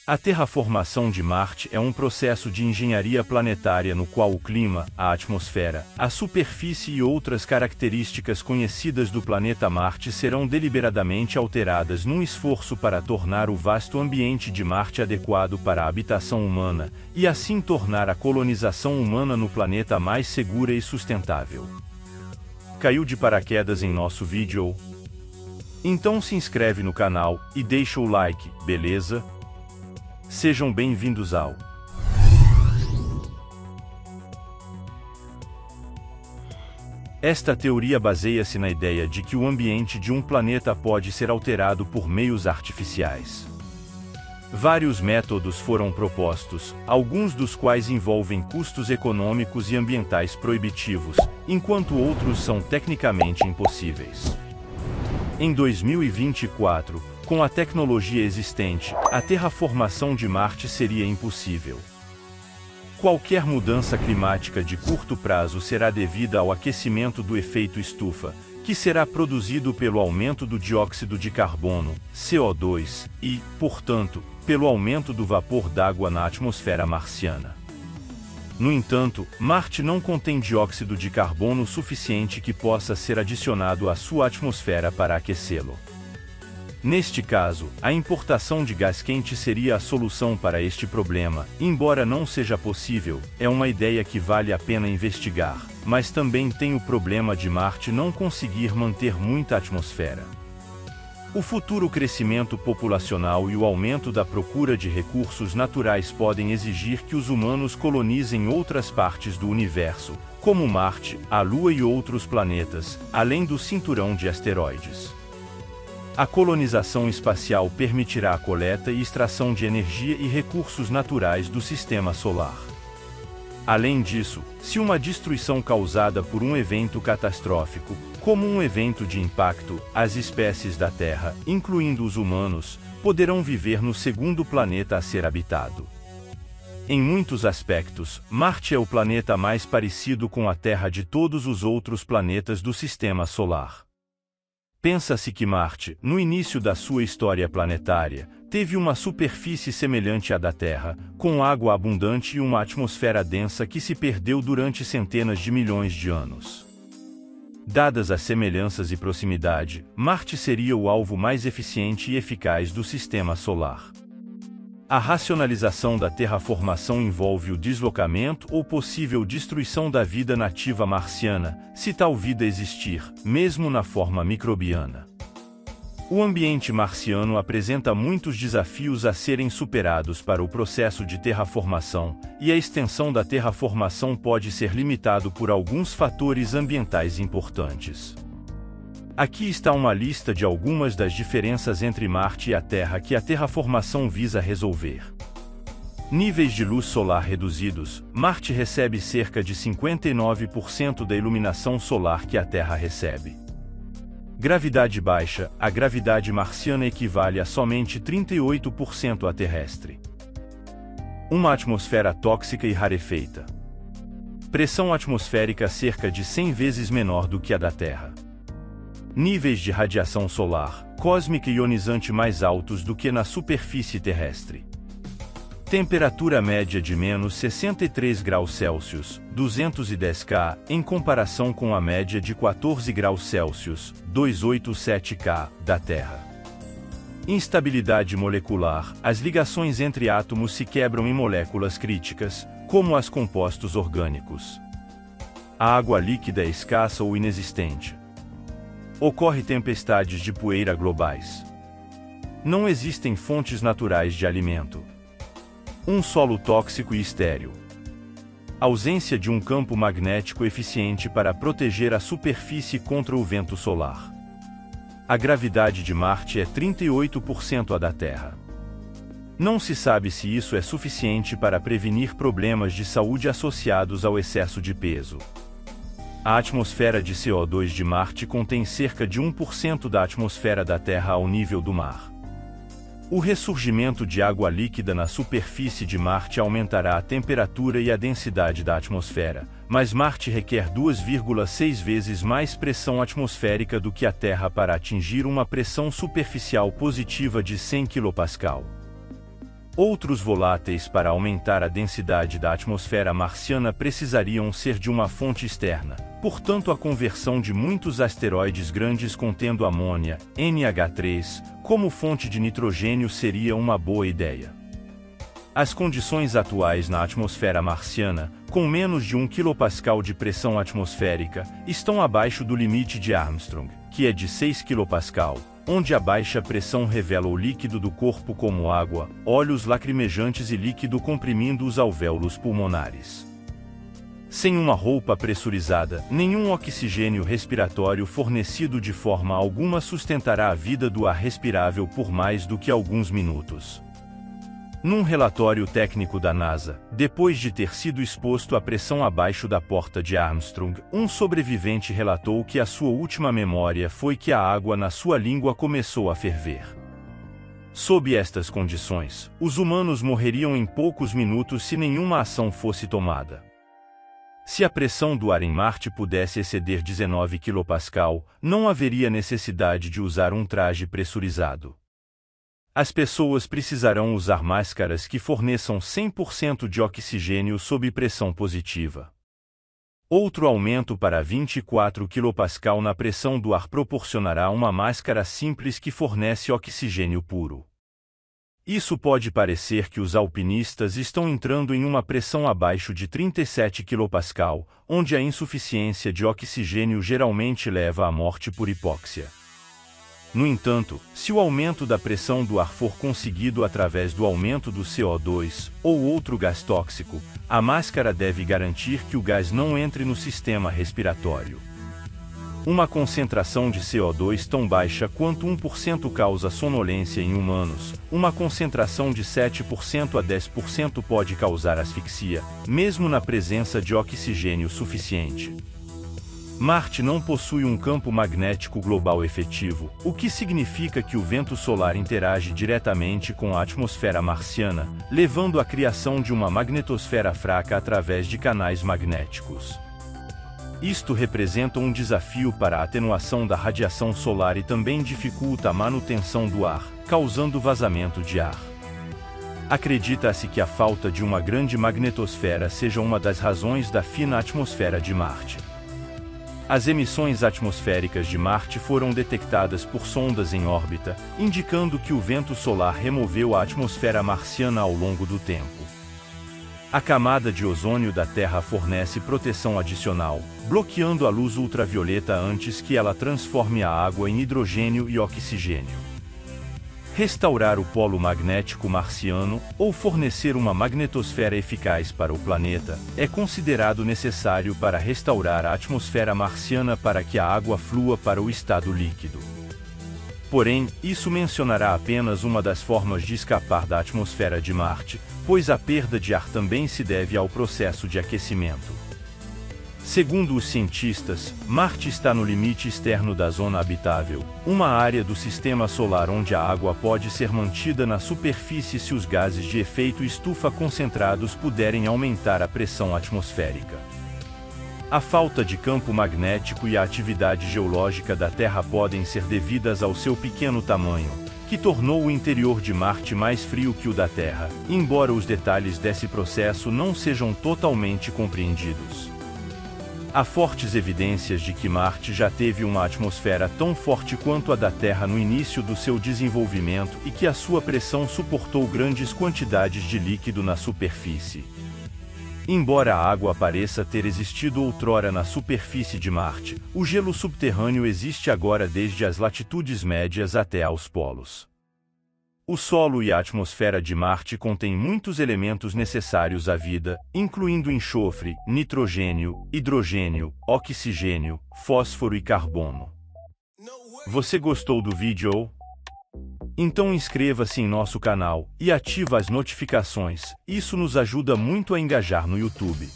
A terraformação de Marte é um processo de engenharia planetária no qual o clima, a atmosfera, a superfície e outras características conhecidas do planeta Marte serão deliberadamente alteradas num esforço para tornar o vasto ambiente de Marte adequado para a habitação humana, e assim tornar a colonização humana no planeta mais segura e sustentável. Caiu de paraquedas em nosso vídeo? Então se inscreve no canal e deixa o like, beleza? Sejam bem-vindos ao Esta teoria baseia-se na ideia de que o ambiente de um planeta pode ser alterado por meios artificiais. Vários métodos foram propostos, alguns dos quais envolvem custos econômicos e ambientais proibitivos, enquanto outros são tecnicamente impossíveis. Em 2024, com a tecnologia existente, a terraformação de Marte seria impossível. Qualquer mudança climática de curto prazo será devida ao aquecimento do efeito estufa, que será produzido pelo aumento do dióxido de carbono, CO2, e, portanto, pelo aumento do vapor d'água na atmosfera marciana. No entanto, Marte não contém dióxido de carbono suficiente que possa ser adicionado à sua atmosfera para aquecê-lo. Neste caso, a importação de gás quente seria a solução para este problema. Embora não seja possível, é uma ideia que vale a pena investigar, mas também tem o problema de Marte não conseguir manter muita atmosfera. O futuro crescimento populacional e o aumento da procura de recursos naturais podem exigir que os humanos colonizem outras partes do universo, como Marte, a Lua e outros planetas, além do cinturão de asteroides. A colonização espacial permitirá a coleta e extração de energia e recursos naturais do sistema solar. Além disso, se uma destruição causada por um evento catastrófico, como um evento de impacto, as espécies da Terra, incluindo os humanos, poderão viver no segundo planeta a ser habitado. Em muitos aspectos, Marte é o planeta mais parecido com a Terra de todos os outros planetas do sistema solar. Pensa-se que Marte, no início da sua história planetária, teve uma superfície semelhante à da Terra, com água abundante e uma atmosfera densa que se perdeu durante centenas de milhões de anos. Dadas as semelhanças e proximidade, Marte seria o alvo mais eficiente e eficaz do sistema solar. A racionalização da terraformação envolve o deslocamento ou possível destruição da vida nativa marciana, se tal vida existir, mesmo na forma microbiana. O ambiente marciano apresenta muitos desafios a serem superados para o processo de terraformação, e a extensão da terraformação pode ser limitado por alguns fatores ambientais importantes. Aqui está uma lista de algumas das diferenças entre Marte e a Terra que a terraformação visa resolver. Níveis de luz solar reduzidos. Marte recebe cerca de 59% da iluminação solar que a Terra recebe. Gravidade baixa. A gravidade marciana equivale a somente 38% à terrestre. Uma atmosfera tóxica e rarefeita. Pressão atmosférica cerca de 100 vezes menor do que a da Terra. Níveis de radiação solar, cósmica e ionizante mais altos do que na superfície terrestre. Temperatura média de menos 63 graus Celsius, 210 K, em comparação com a média de 14 graus Celsius, 287 K, da Terra. Instabilidade molecular. As ligações entre átomos se quebram em moléculas críticas, como as compostos orgânicos. A água líquida é escassa ou inexistente. Ocorre tempestades de poeira globais. Não existem fontes naturais de alimento. Um solo tóxico e estéril. Ausência de um campo magnético eficiente para proteger a superfície contra o vento solar. A gravidade de Marte é 38% a da Terra. Não se sabe se isso é suficiente para prevenir problemas de saúde associados ao excesso de peso. A atmosfera de CO2 de Marte contém cerca de 1% da atmosfera da Terra ao nível do mar. O ressurgimento de água líquida na superfície de Marte aumentará a temperatura e a densidade da atmosfera, mas Marte requer 2,6 vezes mais pressão atmosférica do que a Terra para atingir uma pressão superficial positiva de 100 kPa. Outros voláteis para aumentar a densidade da atmosfera marciana precisariam ser de uma fonte externa, portanto a conversão de muitos asteroides grandes contendo amônia, NH3, como fonte de nitrogênio seria uma boa ideia. As condições atuais na atmosfera marciana, com menos de 1 kPa de pressão atmosférica, estão abaixo do limite de Armstrong, que é de 6 kPa, onde a baixa pressão revela o líquido do corpo como água, óleos lacrimejantes e líquido comprimindo os alvéolos pulmonares. Sem uma roupa pressurizada, nenhum oxigênio respiratório fornecido de forma alguma sustentará a vida do ar respirável por mais do que alguns minutos. Num relatório técnico da NASA, depois de ter sido exposto à pressão abaixo da porta de Armstrong, um sobrevivente relatou que a sua última memória foi que a água na sua língua começou a ferver. Sob estas condições, os humanos morreriam em poucos minutos se nenhuma ação fosse tomada. Se a pressão do ar em Marte pudesse exceder 19 kPa, não haveria necessidade de usar um traje pressurizado. As pessoas precisarão usar máscaras que forneçam 100% de oxigênio sob pressão positiva. Outro aumento para 24 kPa na pressão do ar proporcionará uma máscara simples que fornece oxigênio puro. Isso pode parecer que os alpinistas estão entrando em uma pressão abaixo de 37 kPa, onde a insuficiência de oxigênio geralmente leva à morte por hipóxia. No entanto, se o aumento da pressão do ar for conseguido através do aumento do CO2 ou outro gás tóxico, a máscara deve garantir que o gás não entre no sistema respiratório. Uma concentração de CO2 tão baixa quanto 1% causa sonolência em humanos, uma concentração de 7% a 10% pode causar asfixia, mesmo na presença de oxigênio suficiente. Marte não possui um campo magnético global efetivo, o que significa que o vento solar interage diretamente com a atmosfera marciana, levando à criação de uma magnetosfera fraca através de canais magnéticos. Isto representa um desafio para a atenuação da radiação solar e também dificulta a manutenção do ar, causando vazamento de ar. Acredita-se que a falta de uma grande magnetosfera seja uma das razões da fina atmosfera de Marte. As emissões atmosféricas de Marte foram detectadas por sondas em órbita, indicando que o vento solar removeu a atmosfera marciana ao longo do tempo. A camada de ozônio da Terra fornece proteção adicional, bloqueando a luz ultravioleta antes que ela transforme a água em hidrogênio e oxigênio. Restaurar o polo magnético marciano, ou fornecer uma magnetosfera eficaz para o planeta, é considerado necessário para restaurar a atmosfera marciana para que a água flua para o estado líquido. Porém, isso mencionará apenas uma das formas de escapar da atmosfera de Marte, pois a perda de ar também se deve ao processo de aquecimento. Segundo os cientistas, Marte está no limite externo da zona habitável, uma área do sistema solar onde a água pode ser mantida na superfície se os gases de efeito estufa concentrados puderem aumentar a pressão atmosférica. A falta de campo magnético e a atividade geológica da Terra podem ser devidas ao seu pequeno tamanho, que tornou o interior de Marte mais frio que o da Terra, embora os detalhes desse processo não sejam totalmente compreendidos. Há fortes evidências de que Marte já teve uma atmosfera tão forte quanto a da Terra no início do seu desenvolvimento e que a sua pressão suportou grandes quantidades de líquido na superfície. Embora a água pareça ter existido outrora na superfície de Marte, o gelo subterrâneo existe agora desde as latitudes médias até aos polos. O solo e a atmosfera de Marte contêm muitos elementos necessários à vida, incluindo enxofre, nitrogênio, hidrogênio, oxigênio, fósforo e carbono. Você gostou do vídeo? Então inscreva-se em nosso canal e ative as notificações, isso nos ajuda muito a engajar no YouTube.